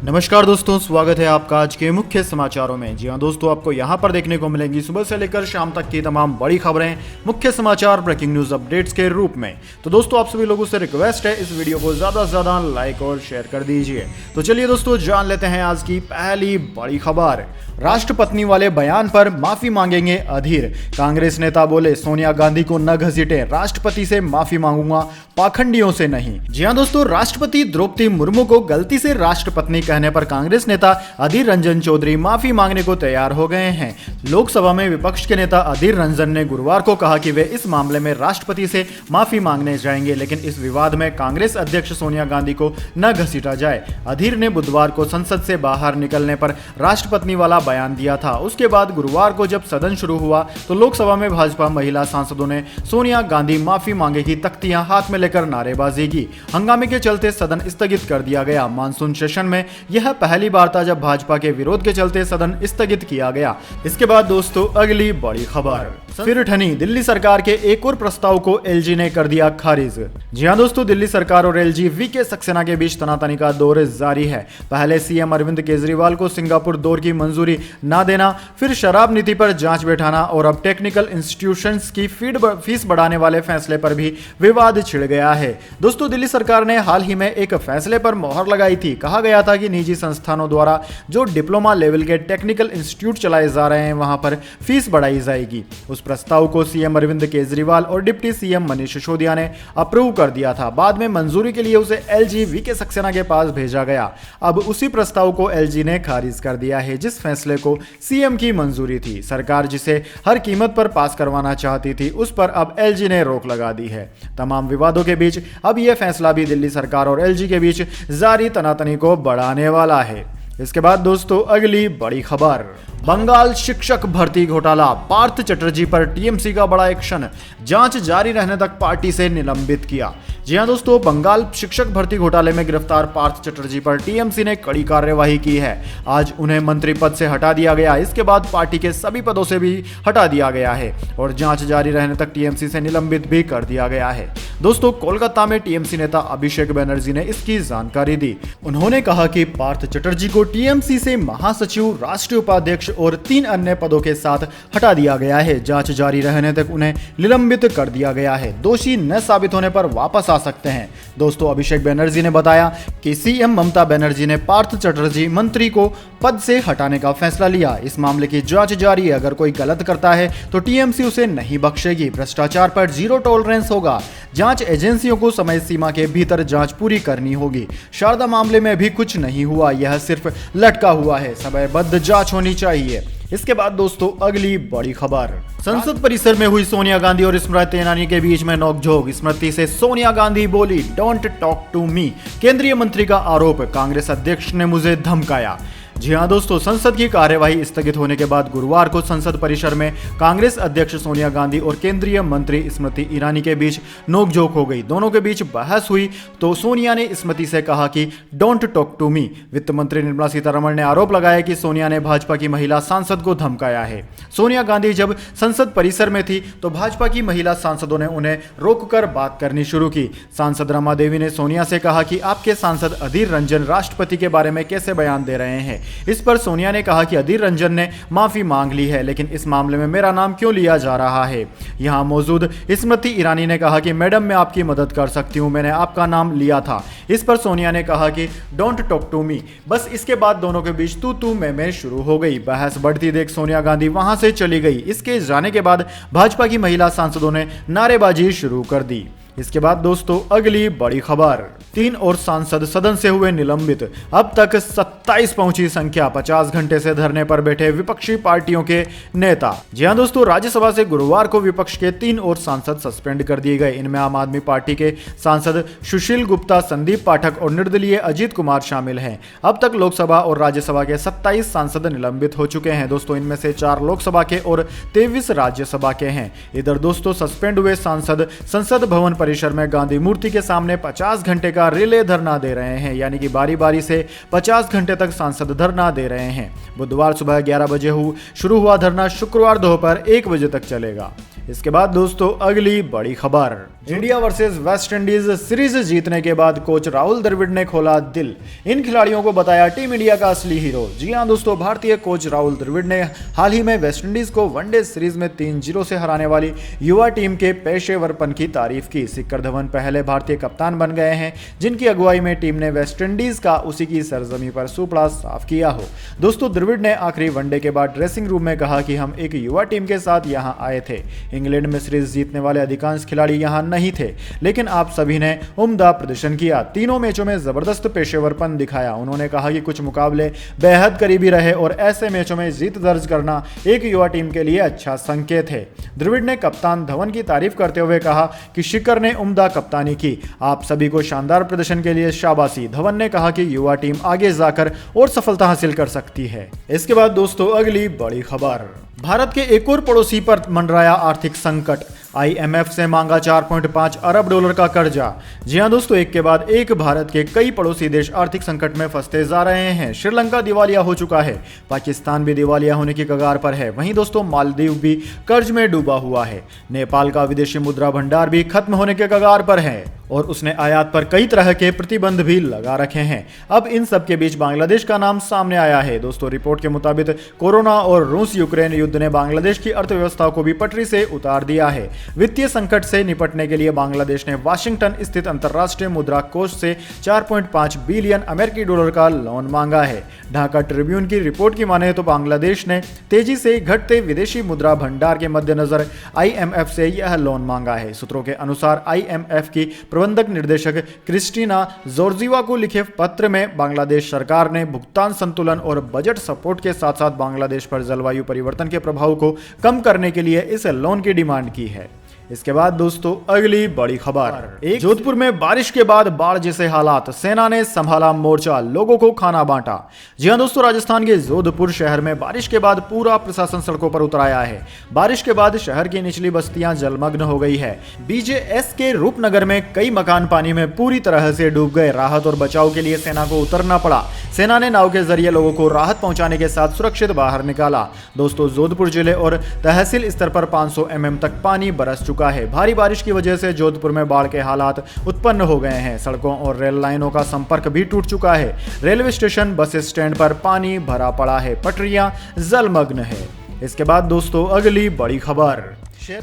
नमस्कार दोस्तों, स्वागत है आपका आज के मुख्य समाचारों में। जी हाँ दोस्तों, आपको यहाँ पर देखने को मिलेंगी सुबह से लेकर शाम तक की तमाम बड़ी खबरें, मुख्य समाचार, ब्रेकिंग न्यूज अपडेट्स के रूप में। तो दोस्तों, आप सभी लोगों से रिक्वेस्ट है इस वीडियो को ज्यादा से ज्यादा लाइक और शेयर कर दीजिए। तो चलिए दोस्तों, जान लेते हैं आज की पहली बड़ी खबर। राष्ट्रपत्नी वाले बयान पर माफी मांगेंगे अधीर। कांग्रेस नेता बोले सोनिया गांधी को न घसीटे, राष्ट्रपति से माफी मांगूंगा, पाखंडियों से नहीं। जी हाँ दोस्तों, राष्ट्रपति द्रौपदी मुर्मू को गलती से राष्ट्रपत्नी कहने पर कांग्रेस नेता अधीर रंजन चौधरी माफी मांगने को तैयार हो गए हैं। लोकसभा में विपक्ष के नेता अधीर रंजन ने गुरुवार को कहा कि वे इस मामले में राष्ट्रपति से माफी मांगने जाएंगे, लेकिन इस विवाद में कांग्रेस अध्यक्ष सोनिया गांधी को न घसीटा जाए। अधीर ने बुधवार को संसद से बाहर निकलने पर राष्ट्रपत्नी वाला बयान दिया था। उसके बाद गुरुवार को जब सदन शुरू हुआ तो लोकसभा में भाजपा महिला सांसदों ने सोनिया गांधी माफी मांगे की तख्तियां हाथ में लेकर नारेबाजी की। हंगामे के चलते सदन स्थगित कर दिया गया। मानसून सेशन में यह पहली बार था जब भाजपा के विरोध के चलते सदन स्थगित किया गया। इसके बाद दोस्तों, अगली बड़ी खबर फिर ठनी। दिल्ली सरकार के एक और प्रस्ताव को एलजी ने कर दिया खारिज। जी हां दोस्तों, दिल्ली सरकार और एलजी वीके सक्सेना के बीच तनातनी का दौर जारी है। पहले सीएम अरविंद केजरीवाल को सिंगापुर दौरे की मंजूरी ना देना, फिर शराब नीति पर जांच बैठाना और अब टेक्निकल इंस्टीट्यूशंस की फीस बढ़ाने वाले फैसले पर भी विवाद छिड़ गया है। दोस्तों, दिल्ली सरकार ने हाल ही में एक फैसले पर मोहर लगाई थी। कहा गया था कि निजी संस्थानों द्वारा जो डिप्लोमा लेवल के टेक्निकल इंस्टीट्यूट चलाए जा रहे हैं वहां पर फीस बढ़ाई जाएगी। उस प्रस्ताव को सीएम अरविंद केजरीवाल और डिप्टी सीएम मनीष सिसोदिया ने अप्रूव कर दिया था। बाद में मंजूरी के लिए उसे एलजी वीके सक्सेना के पास भेजा गया। अब उसी प्रस्ताव को एलजी ने खारिज कर दिया है, जिस फैसले को सीएम की मंजूरी थी। सरकार जिसे हर कीमत पर पास करवाना चाहती थी, उस पर अब एलजी ने रोक लगा दी है। तमाम विवादों के बीच अब यह फैसला भी दिल्ली सरकार और एलजी के बीच जारी तनातनी को बढ़ाने वाला है। इसके बाद दोस्तों, अगली बड़ी खबर। बंगाल शिक्षक भर्ती घोटाला, पार्थ चटर्जी पर टीएमसी का बड़ा एक्शन, जांच जारी रहने तक पार्टी से निलंबित किया। जी हां दोस्तों, बंगाल शिक्षक भर्ती घोटाले में गिरफ्तार पार्थ चटर्जी पर टीएमसी ने कड़ी कार्यवाही की है। आज उन्हें मंत्री पद से हटा दिया गया। इसके बाद पार्टी के सभी पदों से भी हटा दिया गया है और जांच जारी रहने तक टीएमसी से निलंबित भी कर दिया गया है। दोस्तों, कोलकाता में टीएमसी नेता अभिषेक बनर्जी ने इसकी जानकारी दी। उन्होंने कहा कि पार्थ चटर्जी को टीएमसी से महासचिव, राष्ट्रीय उपाध्यक्ष और 3 अन्य पदों के साथ हटा दिया गया है। जांच जारी रहने तक उन्हें निलंबित कर दिया गया है। दोषी न साबित होने पर वापस आ सकते हैं। दोस्तों, अभिषेक बनर्जी ने बताया कि सीएम ममता बनर्जी ने पार्थ चटर्जी मंत्री को पद से हटाने का फैसला लिया। इस मामले की जांच जारी है। अगर कोई गलत करता है तो टीएमसी उसे नहीं बख्शेगी। भ्रष्टाचार पर जीरो टॉलरेंस होगा। जांच एजेंसियों को समय सीमा के भीतर जांच पूरी करनी होगी। शारदा मामले में भी कुछ नहीं हुआ, यह सिर्फ लटका हुआ है। समयबद्ध जांच होनी चाहिए। इसके बाद दोस्तों, अगली बड़ी खबर। संसद परिसर में हुई सोनिया गांधी और स्मृति ईरानी के बीच में नोकझोंक। स्मृति से सोनिया गांधी बोली, डोंट टॉक टू मी। केंद्रीय मंत्री का आरोप, कांग्रेस अध्यक्ष ने मुझे धमकाया। जी हाँ दोस्तों, संसद की कार्यवाही स्थगित होने के बाद गुरुवार को संसद परिसर में कांग्रेस अध्यक्ष सोनिया गांधी और केंद्रीय मंत्री स्मृति ईरानी के बीच नोकझोंक हो गई। दोनों के बीच बहस हुई तो सोनिया ने स्मृति से कहा कि डोंट टॉक टू मी। वित्त मंत्री निर्मला सीतारमण ने आरोप लगाया कि सोनिया ने भाजपा की महिला सांसद को धमकाया है। सोनिया गांधी जब संसद परिसर में थी तो भाजपा की महिला सांसदों ने उन्हें रोककर बात करनी शुरू की। सांसद रमा देवी ने सोनिया से कहा कि आपके सांसद अधीर रंजन राष्ट्रपति के बारे में कैसे बयान दे रहे हैं। इस पर सोनिया ने कहा कि अधीर रंजन ने माफी मांग ली है, लेकिन इस मामले में मेरा नाम क्यों लिया जा रहा है। यहां मौजूद स्मृति ईरानी ने कहा कि मैडम, मैं आपकी मदद कर सकती हूं, मैंने आपका नाम लिया था। इस पर सोनिया ने कहा कि डोंट टॉक टू मी। बस इसके बाद दोनों के बीच तू मैं शुरू हो गई। बहस बढ़ती देख सोनिया गांधी वहां से चली गई। इसके जाने के बाद भाजपा की महिला सांसदों ने नारेबाजी शुरू कर दी। इसके बाद दोस्तों, अगली बड़ी खबर। 3 और सांसद सदन से हुए निलंबित। अब तक 27 पहुंची संख्या। 50 घंटे से धरने पर बैठे विपक्षी पार्टियों के नेता। जी हां दोस्तों, राज्यसभा से गुरुवार को विपक्ष के 3 और सांसद सस्पेंड कर दिए गए। इनमें आम आदमी पार्टी के सांसद सुशील गुप्ता, संदीप पाठक और निर्दलीय अजीत कुमार शामिल हैं। अब तक लोकसभा और राज्यसभा के 27 सांसद निलंबित हो चुके हैं। दोस्तों, इनमें से 4 लोकसभा के और 23 राज्यसभा के हैं। इधर दोस्तों, सस्पेंड हुए सांसद संसद भवन परिसर में गांधी मूर्ति के सामने 50 घंटे का रिले धरना दे रहे हैं, यानी कि बारी बारी से 50 घंटे तक सांसद धरना दे रहे हैं। बुधवार सुबह 11 बजे शुरू हुआ धरना शुक्रवार दोपहर 1 बजे तक चलेगा। इसके बाद दोस्तों, अगली बड़ी खबर। India versus West Indies series जीतने के बाद कोच राहुल द्रविड़ ने खोला दिल। इन खिलाड़ियों को बताया टीम इंडिया का असली हीरो। जी हां दोस्तों, भारतीय कोच राहुल द्रविड़ ने हाल ही में वेस्ट इंडीज को वनडे सीरीज में 3-0 से हराने वाली युवा टीम के पेशेवरपन की तारीफ की। शिखर धवन पहले भारतीय कप्तान बन गए हैं जिनकी अगुवाई में टीम ने वेस्ट इंडीज का उसी की सरजमी पर सुपड़ा साफ किया हो। दोस्तों, द्रविड़ ने आखिरी वनडे के बाद ड्रेसिंग रूम में कहा कि हम एक युवा टीम के साथ यहां आए थे। इंग्लैंड में सीरीज जीतने वाले अधिकांश खिलाड़ी यहां नहीं थे, लेकिन आप सभी ने उम्दा प्रदर्शन किया। तीनों मैचों में जबरदस्त पेशेवरपन दिखाया। उन्होंने कहा कि कुछ मुकाबले बेहद करीबी रहे और ऐसे मैचों में जीत दर्ज करना एक युवा टीम के लिए अच्छा संकेत है। द्रविड़ ने कप्तान धवन की तारीफ करते हुए कहा कि शिखर ने उम्दा कप्तानी की। आप सभी को शानदार प्रदर्शन के लिए शाबाशी। धवन ने कहा कि युवा टीम आगे जाकर और सफलता हासिल कर सकती है। इसके बाद दोस्तों अगली बड़ी खबर, भारत के एक और पड़ोसी पर मंडराया आर्थिक संकट। IMF से मांगा 4.5 अरब डॉलर का कर्जा। जी हां दोस्तों, एक के बाद एक भारत के कई पड़ोसी देश आर्थिक संकट में फंसते जा रहे हैं। श्रीलंका दिवालिया हो चुका है, पाकिस्तान भी दिवालिया होने की कगार पर है। वहीं दोस्तों मालदीव भी कर्ज में डूबा हुआ है। नेपाल का विदेशी मुद्रा भंडार भी खत्म होने के कगार पर है और उसने आयात पर कई तरह के प्रतिबंध भी लगा रखे हैं। अब इन सब के बीच बांग्लादेश का नाम सामने आया है। दोस्तों, रिपोर्ट के मुताबिक कोरोना और रूस यूक्रेन युद्ध ने बांग्लादेश की अर्थव्यवस्था को भी पटरी से उतार दिया है। वित्तीय संकट से निपटने के लिए बांग्लादेश ने वाशिंगटन स्थित अंतर्राष्ट्रीय मुद्रा कोष से 4.5 बिलियन अमेरिकी डॉलर का लोन मांगा है। ढाका ट्रिब्यून की रिपोर्ट की माने तो बांग्लादेश ने तेजी से घटते विदेशी मुद्रा भंडार के मद्देनजर IMF से यह लोन मांगा है। सूत्रों के अनुसार IMF की प्रबंधक निर्देशक क्रिस्टीना जोर्जीवा को लिखे पत्र में बांग्लादेश सरकार ने भुगतान संतुलन और बजट सपोर्ट के साथ साथ बांग्लादेश पर जलवायु परिवर्तन के प्रभाव को कम करने के लिए इस लोन की डिमांड की है। इसके बाद दोस्तों अगली बड़ी खबर, जोधपुर में बारिश के बाद बाढ़ जैसे हालात, सेना ने संभाला मोर्चा, लोगों को खाना बांटा। जी हां दोस्तों, राजस्थान के जोधपुर शहर में बारिश के बाद पूरा प्रशासन सड़कों पर उतर आया है। बारिश के बाद शहर की निचली बस्तियां जलमग्न हो गई है। BJS के रूपनगर में कई मकान पानी में पूरी तरह से डूब गए। राहत और बचाव के लिए सेना को उतरना पड़ा। सेना ने नाव के जरिए लोगों को राहत पहुंचाने के साथ सुरक्षित बाहर निकाला। दोस्तों, जोधपुर जिले और तहसील स्तर पर 500 mm तक पानी बरस चुका है। भारी बारिश की वजह से जोधपुर में बाढ़ के हालात उत्पन्न हो गए हैं। सड़कों और रेल लाइनों का संपर्क भी टूट चुका है। रेलवे स्टेशन, बस स्टैंड पर पानी भरा पड़ा है, पटरियां जलमग्न है। इसके बाद दोस्तों अगली बड़ी खबर,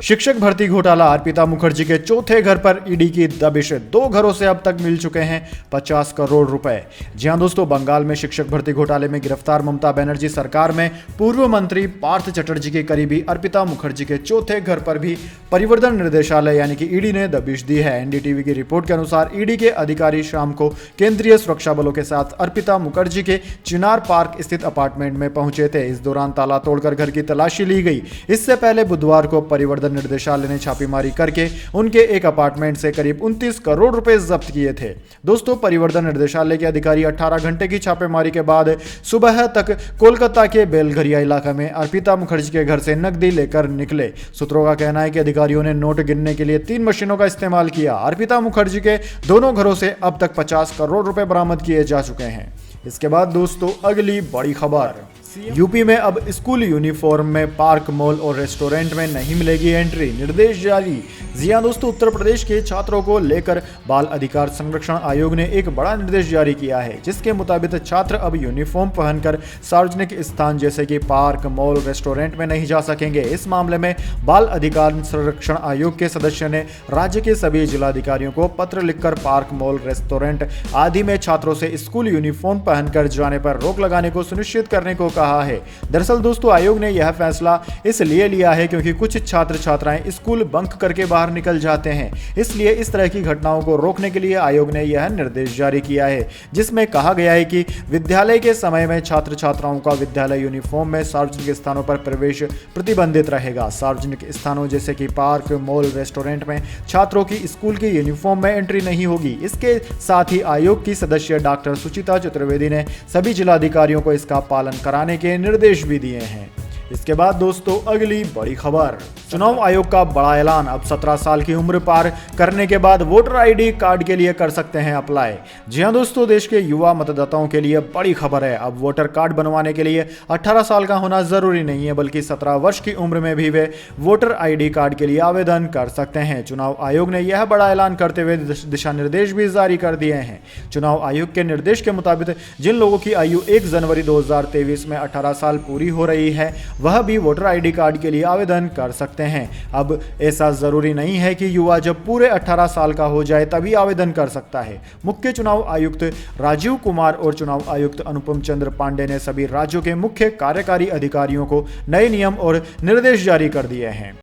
शिक्षक भर्ती घोटाला, अर्पिता मुखर्जी के चौथे घर पर ईडी की दबिश। 2 घरों से अब तक मिल चुके हैं 50 करोड़ रुपए। जी हां दोस्तों, बंगाल में शिक्षक भर्ती घोटाले में गिरफ्तार ममता बनर्जी सरकार में पूर्व मंत्री पार्थ चटर्जी के करीबी अर्पिता मुखर्जी के चौथे घर पर भी परिवर्तन निर्देशालय यानी कि ईडी ने दबिश दी है। NDTV की रिपोर्ट के अनुसार ईडी के अधिकारी शाम को केंद्रीय सुरक्षा बलों के साथ अर्पिता मुखर्जी के चिनार पार्क स्थित अपार्टमेंट में पहुंचे थे। इस दौरान ताला तोड़कर घर की तलाशी ली गई। इससे पहले बुधवार को परिवर्तन निर्देशालय ने छापेमारी करके उनके एक अपार्टमेंट से करीब 29 करोड़ रुपए जब्त किए थे। दोस्तों, परिवर्तन निर्देशालय के अधिकारी 18 घंटे की छापेमारी के बाद सुबह तक कोलकाता के बेलघरिया इलाका में अर्पिता मुखर्जी के घर से नकदी लेकर निकले। सूत्रों का कहना है कि अधिकारियों ने नोट गिनने के लिए 3 मशीनों का इस्तेमाल किया। अर्पिता मुखर्जी के दोनों घरों से अब तक 50 करोड़ रुपए बरामद किए जा चुके हैं। इसके बाद दोस्तों अगली बड़ी खबर, यूपी में अब स्कूल यूनिफॉर्म में पार्क, मॉल और रेस्टोरेंट में नहीं मिलेगी एंट्री, निर्देश जारी। जी हां दोस्तों, उत्तर प्रदेश के छात्रों को लेकर बाल अधिकार संरक्षण आयोग ने एक बड़ा निर्देश जारी किया है, जिसके मुताबिक छात्र अब यूनिफॉर्म पहनकर सार्वजनिक स्थान जैसे कि पार्क, मॉल, रेस्टोरेंट में नहीं जा सकेंगे। इस मामले में बाल अधिकार संरक्षण आयोग के सदस्य ने राज्य के सभी जिलाधिकारियों को पत्र लिखकर पार्क, मॉल, रेस्टोरेंट आदि में छात्रों से स्कूल यूनिफॉर्म पहनकर जाने पर रोक लगाने को सुनिश्चित करने को कहा है। दरअसल दोस्तों, आयोग ने यह फैसला इसलिए लिया है क्योंकि कुछ छात्र छात्राएं स्कूल बंक करके बाहर निकल जाते हैं। इसलिए इस तरह की घटनाओं को रोकने के लिए आयोग ने यह निर्देश जारी किया है, जिसमें कहा गया है कि विद्यालय के समय में छात्र छात्राओं का विद्यालय यूनिफॉर्म में सार्वजनिक स्थानों पर प्रवेश प्रतिबंधित रहेगा। सार्वजनिक स्थानों जैसे कि पार्क, मॉल, रेस्टोरेंट में छात्रों की स्कूल की यूनिफॉर्म में एंट्री नहीं होगी। इसके साथ ही आयोग की सदस्य डॉक्टर सुचिता चतुर्वेदी ने सभी जिलाधिकारियों को इसका पालन कराने के निर्देश भी दिए हैं। इसके बाद दोस्तों अगली बड़ी खबर, चुनाव आयोग का बड़ा ऐलान, अब 17 साल की उम्र पार करने के बाद वोटर आईडी कार्ड के लिए कर सकते हैं अप्लाई। जी हां दोस्तों, देश के युवा मतदाताओं के लिए बड़ी खबर है। अब वोटर कार्ड बनवाने के लिए 18 साल का होना जरूरी नहीं है, बल्कि 17 वर्ष की उम्र में भी वे वोटर आईडी कार्ड के लिए आवेदन कर सकते हैं। चुनाव आयोग ने यह बड़ा ऐलान करते हुए दिशा निर्देश भी जारी कर दिए हैं। चुनाव आयोग के निर्देश के मुताबिक जिन लोगों की आयु 1 जनवरी 2023 में 18 साल पूरी हो रही है, वह भी वोटर आईडी कार्ड के लिए आवेदन कर सकते हैं। अब ऐसा जरूरी नहीं है कि युवा जब पूरे 18 साल का हो जाए तभी आवेदन कर सकता है। मुख्य चुनाव आयुक्त राजीव कुमार और चुनाव आयुक्त अनुपम चंद्र पांडे ने सभी राज्यों के मुख्य कार्यकारी अधिकारियों को नए नियम और निर्देश जारी कर दिए हैं।